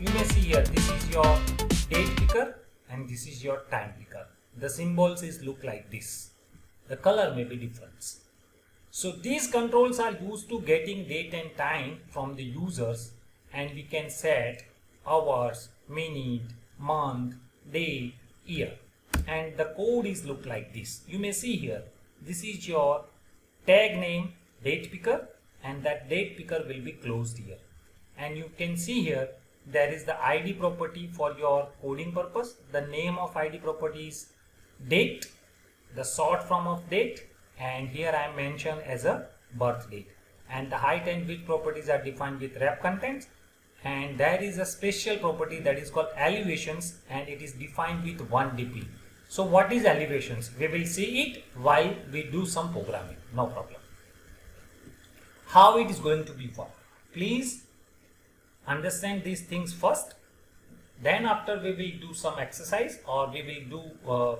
You may see here, this is your date picker and this is your time picker. The symbols is look like this. The color may be different. So these controls are used to getting date and time from the users, and we can set hours, minute, month, day, year, and the code is look like this. You may see here, this is your tag name date picker, and that date picker will be closed here, and you can see here there is the ID property for your coding purpose. The name of ID property is date, the short form of date, and here I am mentioned as a birth date, and the height and width properties are defined with ref contents, and there is a special property that is called elevations, and it is defined with 1 dp. So what is elevations? We will see it while we do some programming, no problem. How it is going to be work? Please understand these things first, then after we will do some exercise or we will do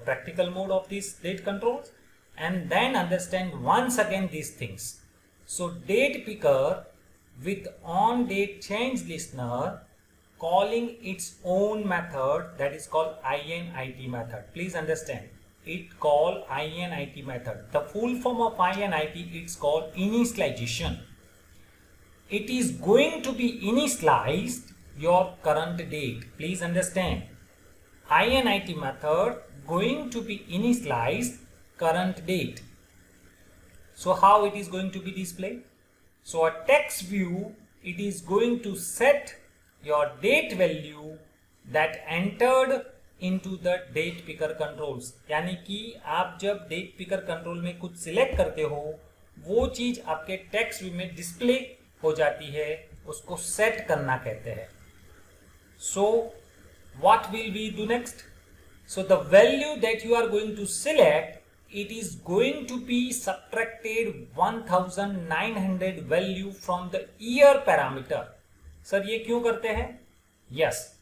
practical mode of these date controls, and then understand once again these things. So date picker with on date change listener calling its own method, that is called init method. Please understand, it called init method. The full form of init, it's called initialization. It is going to be initialized your current date. Please understand, init method going to be initialized current date. So how it is going to be displayed? So a text view, it is going to set your date value that entered into the date picker controls. यानी कि आप जब date picker control में कुछ select करते हो, वो चीज आपके text view में display हो जाती है, उसको set करना कहते हैं. So what will we do next? So the value that you are going to select, it is going to be subtracted 1900 value from the year parameter. Sir ये क्यों करते हैं? Yes,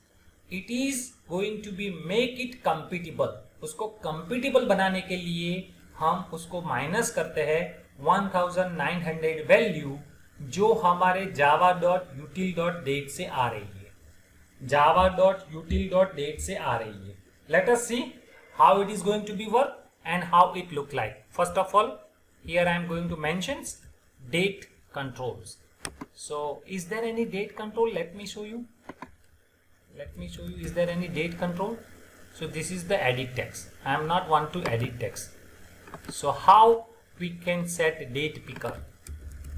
it is going to be make it compatible. उसको compatible बनाने के लिए हम उसको माइनस करते हैं 1900 वैल्यू जो हमारे java.util.date से आ रही है. java.util.date से आ रही है. Let us see how it is going to be work and how it look like. First of all, here I am going to mention date controls. So is there any date control? Let me show you. Is there any date control? So this is the edit text. I am not want to edit text. So how we can set date picker?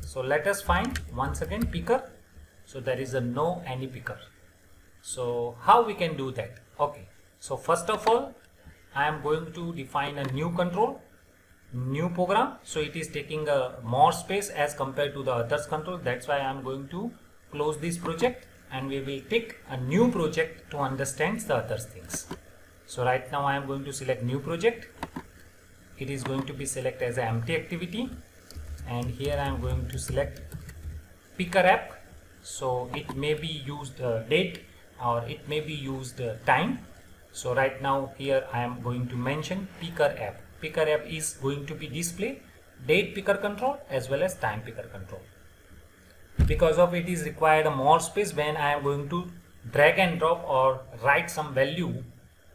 So let us find once again picker. So there is a no any picker. So how we can do that? Okay. So first of all, I am going to define a new control, new program. So it is taking a more space as compared to the others control. That's why I am going to close this project and we will take a new project to understand the other things. So right now I am going to select new project. It is going to be select as an empty activity, and here I am going to select picker app. So it may be used date or it may be used time. So right now here I am going to mention picker app. Picker app is going to be display date picker control as well as time picker control. Because of it is required a more space when I am going to drag and drop or write some value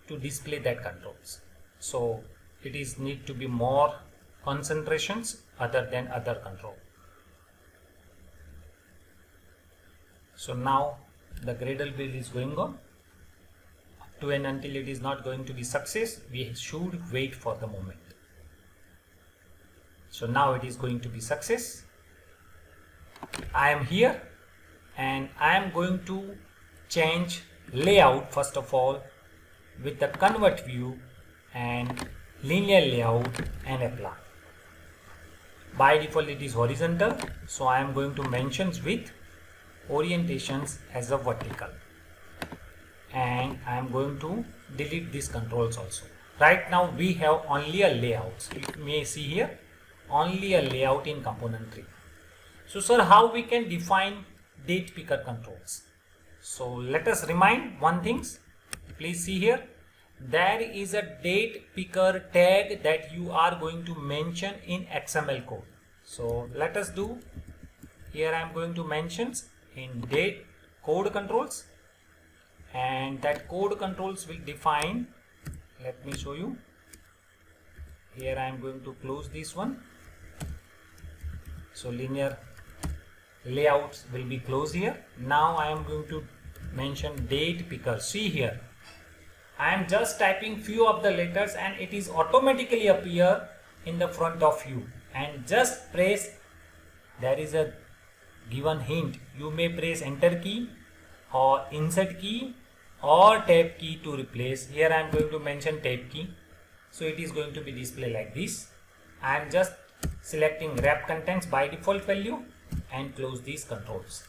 to display that controls. So it is need to be more concentrations other than other control. So now the Gradle build is going on. To and until it is not going to be success, we should wait for the moment. So now it is going to be success. I am here and I am going to change layout first of all with the convert view and linear layout and apply. By default it is horizontal, so I am going to mention with orientations as a vertical, and I am going to delete these controls also. Right now we have only a layout. You may see here only a layout in component 3. So sir, how we can define date picker controls? So let us remind one thing. Please see here, there is a date picker tag that you are going to mention in XML code. So let us do. Here I am going to mention in date code controls. and that code controls will define, let me show you. Here I am going to close this one. So linear layouts will be closed here. Now I am going to mention date picker. See here, I am just typing few of the letters and it is automatically appear in the front of you, and just press, there is a given hint, you may press enter key or insert key or tab key to replace. Here I am going to mention tab key, so it is going to be displayed like this. I am just selecting wrap contents by default value and close these controls.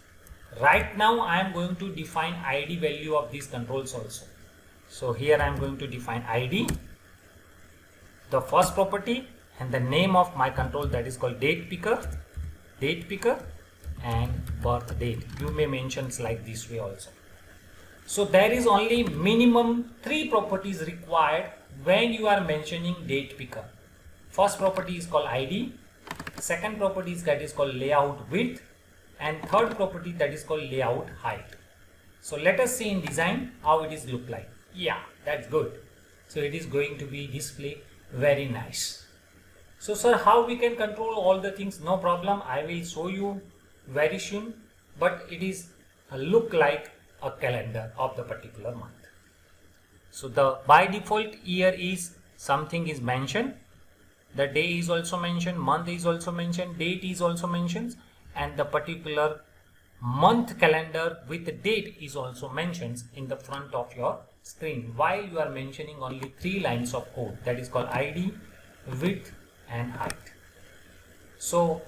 Right now I am going to define ID value of these controls also. So here I am going to define ID, the first property, and the name of my control, that is called date picker, and birth date. You may mention like this way also. So there is only minimum 3 properties required when you are mentioning date picker. First property is called ID, second property is that is called layout width, and third property that is called layout height. So let us see in design how it is look like. Yeah, that's good. So it is going to be display very nice. So sir, how we can control all the things? No problem, I will show you very soon, but it is look like a calendar of the particular month. So the by default year is something is mentioned, the day is also mentioned, month is also mentioned, date is also mentioned, and the particular month calendar with the date is also mentioned in the front of your screen, while you are mentioning only 3 lines of code, that is called ID, width and height. So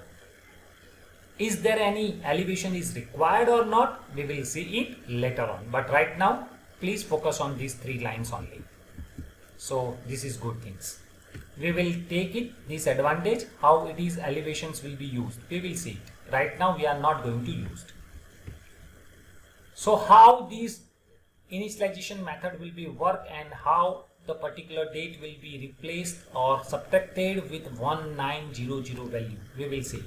is there any elevation is required or not? We will see it later on, but right now please focus on these 3 lines only. So this is good things. We will take it this advantage how it is elevations will be used. We will see it. Right now we are not going to use it. So how this initialization method will be work and how the particular date will be replaced or subtracted with 1900 value, we will see it.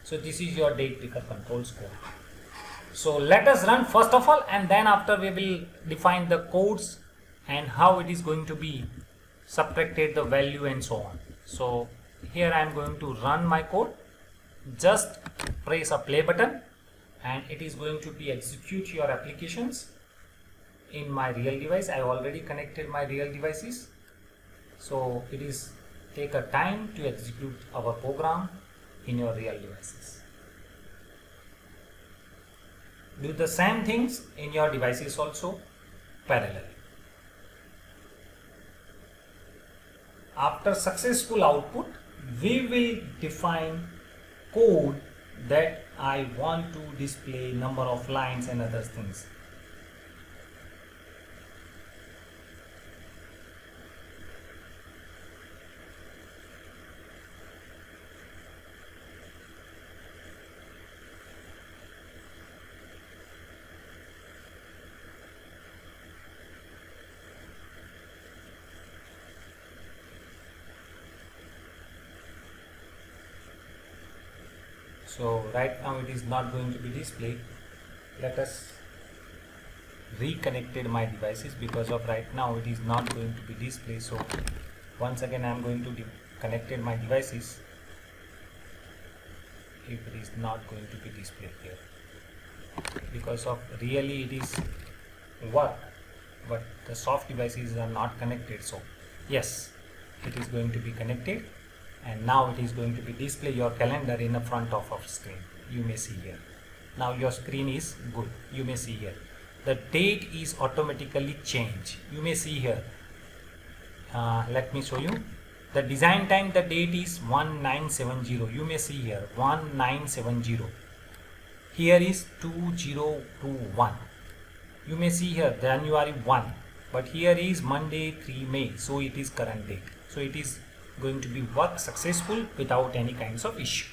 So this is your date picker controls code. So let us run first of all, and then after we will define the codes and how it is going to be subtracted the value and so on. So here I am going to run my code. Just press a play button and it is going to be execute your applications in my real device. I already connected my real devices, so it is take a time to execute our program in your real devices. Do the same things in your devices also parallel. After successful output, we will define code that I want to display number of lines and other things. So right now it is not going to be displayed. Let us reconnected my devices, because of right now it is not going to be displayed. So once again I am going to connected my devices. If it is not going to be displayed here, because of really it is work, but the soft devices are not connected. So yes, it is going to be connected, and now it is going to be display your calendar in the front of our screen. You may see here. Now your screen is good. You may see here the date is automatically changed. You may see here. Let me show you. The design time, the date is 1970. You may see here 1970. Here is 2021. You may see here January 1, but here is Monday 3 May. So it is current date. So it is going to be work successful without any kinds of issue.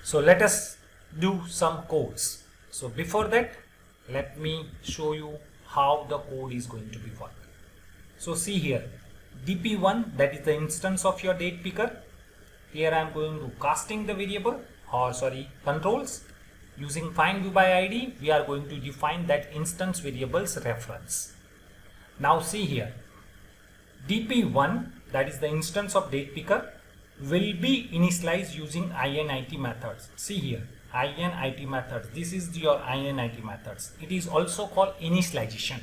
So let us do some codes. So before that, let me show you how the code is going to be work. So see here, dp1, that is the instance of your date picker. Here I am going to casting the variable, or sorry, controls, Using find view by ID, we are going to define that instance variable's reference. Now see here, dp1, that is the instance of date picker, will be initialized using init methods. See here, init methods. This is your init methods. It is also called initialization.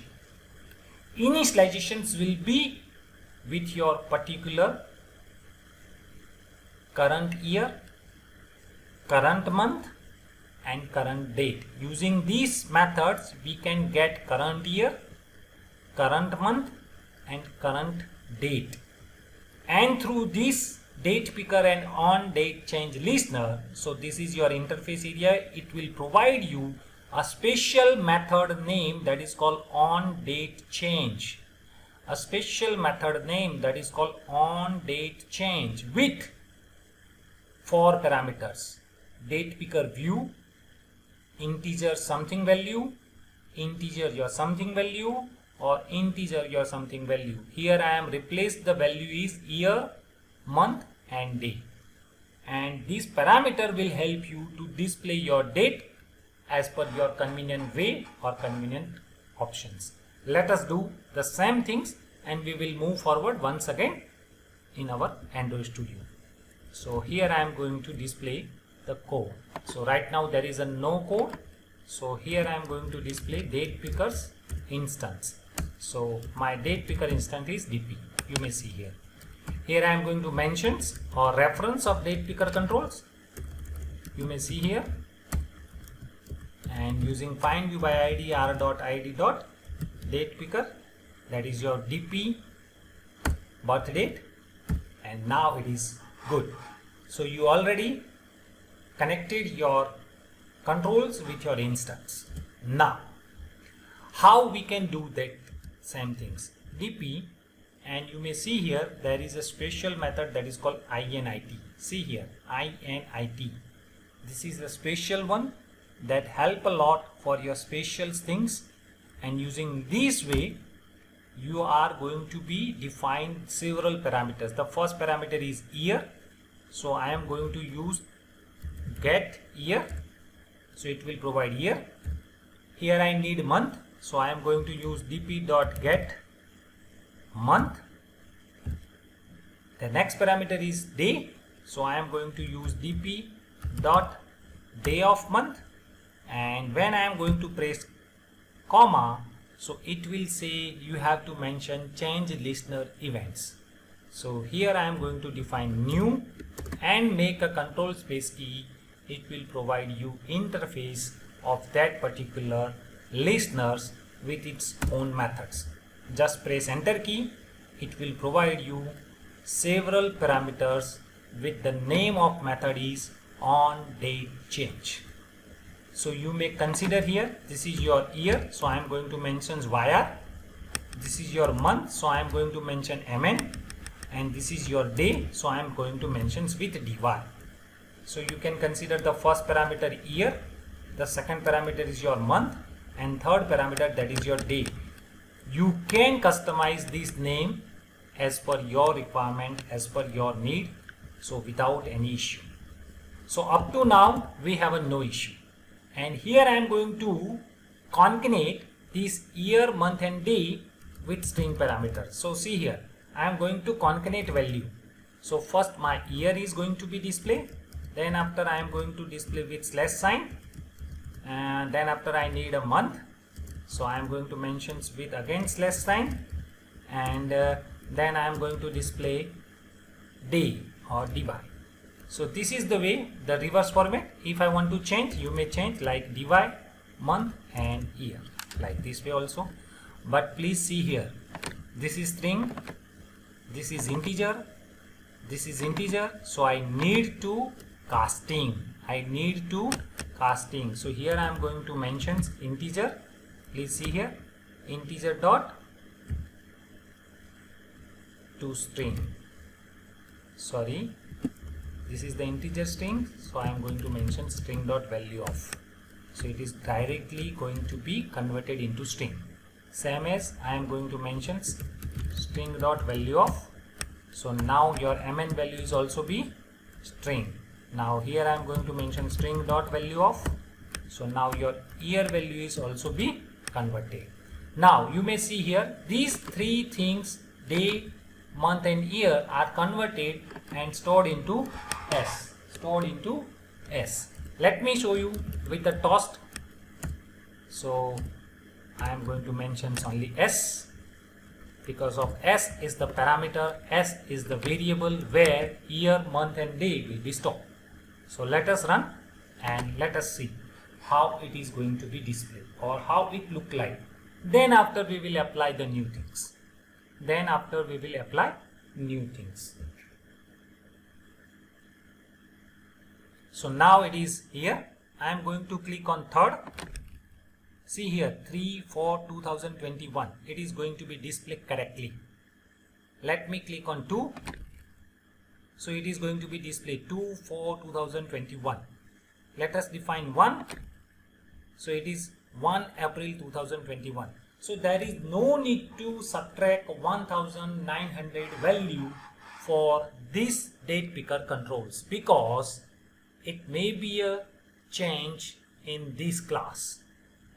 Initializations will be with your particular current year, current month and current date. Using these methods, we can get current year, current month and current date. And through this date picker and on date change listener, so this is your interface area, it will provide you a special method name that is called on date change. A special method name that is called on date change with 4 parameters: date picker view, integer something value, integer your something value, or integer your something value. Here I am replaced the value is year, month and day, and this parameter will help you to display your date as per your convenient way or convenient options. Let us do the same things and we will move forward once again in our Android Studio. So here I am going to display the code. So right now there is a no code. So here I am going to display date pickers instance. So my date picker instance is dp. You may see here. Here I am going to mention or reference of date picker controls. You may see here. And using find view by id r.id date picker, that is your dp birth date, and now it is good. So you already connected your controls with your instance. Now how we can do that same things? dp, and you may see here there is a special method that is called init. See here, init. This is a special one that help a lot for your special things, and using this way you are going to be define several parameters. The first parameter is year, so I am going to use get year, so it will provide year. Here I need month, so I am going to use dp.get month. The next parameter is day, so I am going to use dp.day of month, and when I am going to press comma, so it will say you have to mention change listener events. So here I am going to define new and make a control space key. It will provide you interface of that particular listeners with its own methods. Just press enter key. It will provide you several parameters with the name of method is on date change. So you may consider here, this is your year, so I am going to mention YR. This is your month, so I am going to mention MN, and this is your day, so I am going to mention with DY. So you can consider the first parameter year, the second parameter is your month, and third parameter that is your day. You can customize this name as per your requirement, as per your need, so without any issue. So up to now we have a no issue. And here I am going to concatenate this year, month and day with string parameters. So see here, I am going to concatenate value. So first my year is going to be displayed, then after I am going to display with slash sign, and then after I need a month, so I am going to mention with again slash sign, and then I am going to display day or dy. So this is the way, the reverse format. If I want to change, you may change like dy, month and year, like this way also. But please see here, this is string, this is integer, this is integer, so I need to casting. So here I am going to mention integer. Please see here, integer dot to string. Sorry, this is the integer string, so I am going to mention string dot value of. So it is directly going to be converted into string. Same as I am going to mention string dot value of. So now your mn value is also be string. Now here I am going to mention string dot value of. So now your year value is also be converted. Now you may see here these three things, day, month and year, are converted and stored into S. Let me show you with the toast. So I am going to mention only S, because of S is the parameter, S is the variable where year, month and day will be stored. So let us run and let us see how it is going to be displayed or how it look like. Then after we will apply the new things. So now it is here. I am going to click on third. See here 3/4/2021. It is going to be displayed correctly. Let me click on 2. So it is going to be displayed 2/4/2021. Let us define 1. So it is 1 April 2021. So there is no need to subtract 1900 value for this date picker controls, because it may be a change in this class,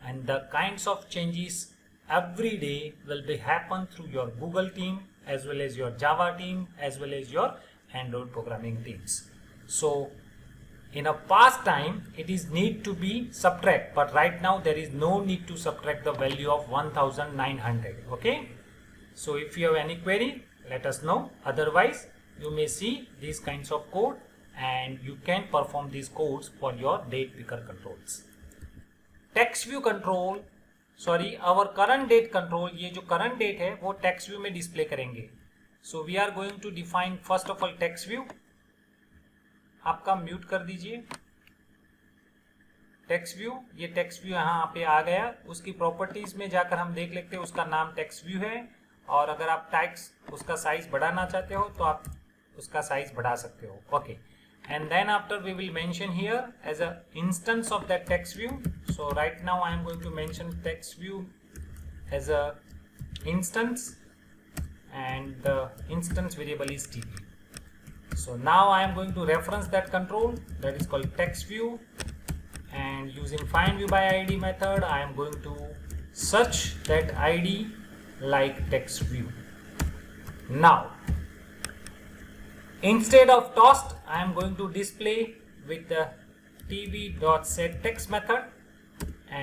and the kinds of changes every day will be happen through your Google team as well as your Java team as well as your Android programming teams. So in a past time it is need to be subtract, but right now there is no need to subtract the value of 1900. Okay, so if you have any query, let us know. Otherwise you may see these kinds of code and you can perform these codes for your date picker controls. Text view control, our current date control, ये जो current date है वो text view में display करेंगे. So we are going to define first of all text view. आपका mute कर दीजिए text view. ये टेक्स्ट व्यू यहाँ पे आ गया. उसकी प्रॉपर्टीज में जाकर हम देख लेते हैं, उसका नाम टेक्स्ट व्यू है, और अगर आप टेक्स्ट उसका साइज बढ़ाना चाहते हो तो आप उसका साइज बढ़ा सकते हो. Okay, and then after we will mention here as a instance of that text view. So right now I am going to mention text view as a instance, and the instance variable is TP. So now I am going to reference that control that is called text view, and using find view by ID method I am going to search that ID like text view. Now instead of toast I am going to display with the tb.setText method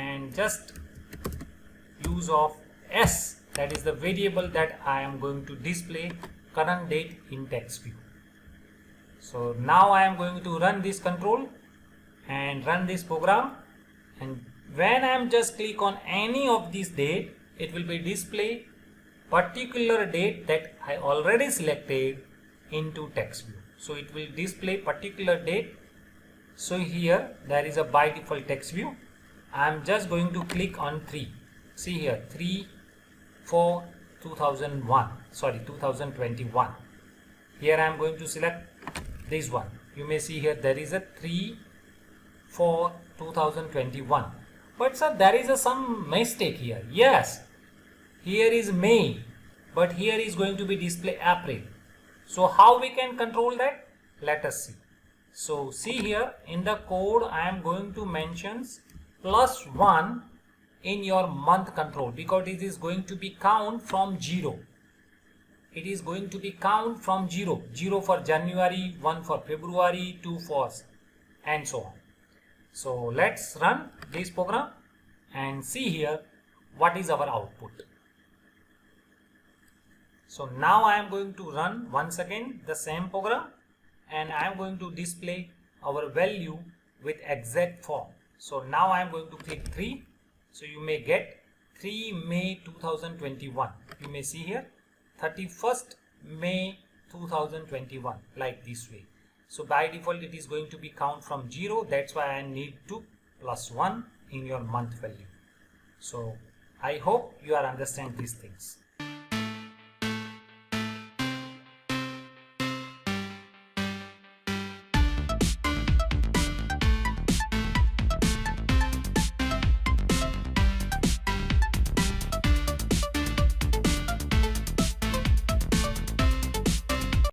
and just use of S, that is the variable that I am going to display current date in text view. So now I am going to run this control and run this program, and when I am just click on any of these date, it will be display particular date that I already selected into text view. So it will display particular date. So here there is a by default text view. I am just going to click on 3. See here 3/4/2021. Here I am going to select this one. You may see here there is a 3/4/2021. But sir, there is some mistake here. Yes, here is May, but here is going to be display April. So how we can control that? Let us see. So see here in the code I am going to mention +1 in your month control, because it is going to be count from 0. It is going to be count from 0. 0 for January, 1 for February, 2 for and so on. So let's run this program and see here what is our output. So now I am going to run once again the same program, and I am going to display our value with exact form. So now I am going to click 3. So you may get 3 May 2021. You may see here 31st May 2021, like this way. So by default it is going to be count from 0. That's why I need to +1 in your month value. So I hope you are understand these things.